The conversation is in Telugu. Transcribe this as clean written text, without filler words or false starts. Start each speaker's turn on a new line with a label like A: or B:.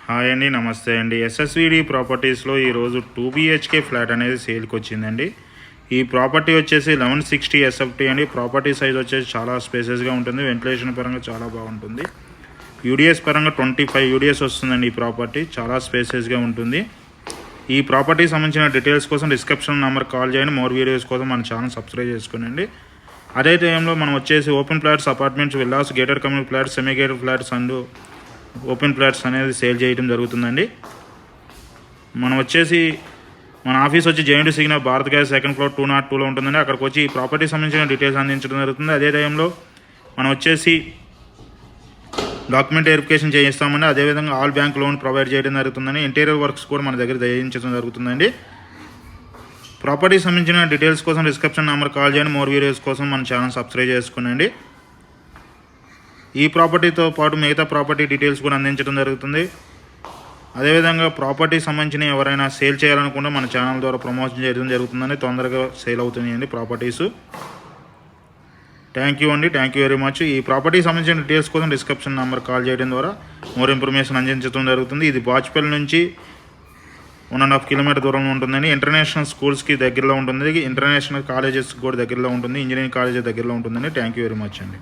A: హాయ్ అండి, నమస్తే అండి. ఎస్ఎస్విడి ప్రాపర్టీస్లో ఈరోజు 2 BHK ఫ్లాట్ అనేది సేల్కి వచ్చిందండి. ఈ ప్రాపర్టీ వచ్చేసి 1160 SFT అండి. ప్రాపర్టీ సైజ్ వచ్చేసి చాలా స్పేసెస్గా ఉంటుంది. వెంటిలేషన్ పరంగా చాలా బాగుంటుంది. యూడిఎస్ పరంగా 25 యూడిఎస్ వస్తుందండి. ఈ ప్రాపర్టీ చాలా స్పేసెస్గా ఉంటుంది. ఈ ప్రాపర్టీకి సంబంధించిన డీటెయిల్స్ కోసం డిస్క్రిప్షన్ నెంబర్ కాల్ చేయండి. మోర్ వీడియోస్ కోసం మన ఛానల్ సబ్స్క్రైబ్ చేసుకోండి. అదే టైంలో మనం వచ్చేసి open flats, apartments, villas, gated community flats, semi gated flats and open flats అనేది సేల్ చేయడం జరుగుతుందండి. మనం వచ్చేసి మన ఆఫీస్ వచ్చి JNT signal Bharat gas second floor 202లో ఉంటుందండి. అక్కడికి వచ్చి ఈ ప్రాపర్టీ సంబంధించిన డీటెయిల్స్ అందించడం జరుగుతుంది. అదే టైంలో మనం వచ్చేసి డాక్యుమెంట్ వెరిఫికేషన్ చేయిస్తామండి. అదేవిధంగా ఆల్ బ్యాంక్ లోన్ ప్రొవైడ్ చేయడం జరుగుతుందండి. ఇంటీరియర్ వర్క్స్ కూడా మన దగ్గర చేయించడం జరుగుతుందండి. ప్రాపర్టీ సంబంధించిన డీటెయిల్స్ కోసం డిస్క్రిప్షన్ నెంబర్ కాల్ చేయండి. మోర్ వీడియోస్ కోసం మన ఛానల్ సబ్స్క్రైబ్ చేసుకోండి. ఈ ప్రాపర్టీతో పాటు మిగతా ప్రాపర్టీ డీటెయిల్స్ కూడా అందించడం జరుగుతుంది. అదేవిధంగా ప్రాపర్టీ సంబంధించిన ఎవరైనా సేల్ చేయాలనుకుంటే మన ఛానల్ ద్వారా ప్రమోషన్ చేయడం జరుగుతుందని, తొందరగా సేల్ అవుతున్నాయండి ప్రాపర్టీస్. థ్యాంక్ యూ అండి, థ్యాంక్ యూ వెరీ మచ్. ఈ ప్రాపర్టీ సంబంధించిన డీటెయిల్స్ కోసం డిస్క్రిప్షన్ నెంబర్ కాల్ చేయడం ద్వారా మోర్ ఇన్ఫర్మేషన్ అందించడం జరుగుతుంది. ఇది బాచ్పల్లి నుంచి 1.5 కిలోమీటర్ దూరంలో ఉంటుందండి. ఇంటర్నేషనల్ స్కూల్స్కి దగ్గరలో ఉంటుంది. ఇంటర్నేషనల్ కాలేజెస్ కూడా దగ్గరలో ఉంటుంది. ఇంజనీరింగ్ కాలేజెస్ దగ్గరలో ఉంటుందండి. థ్యాంక్ యూ వెరీ మచ్ అండి.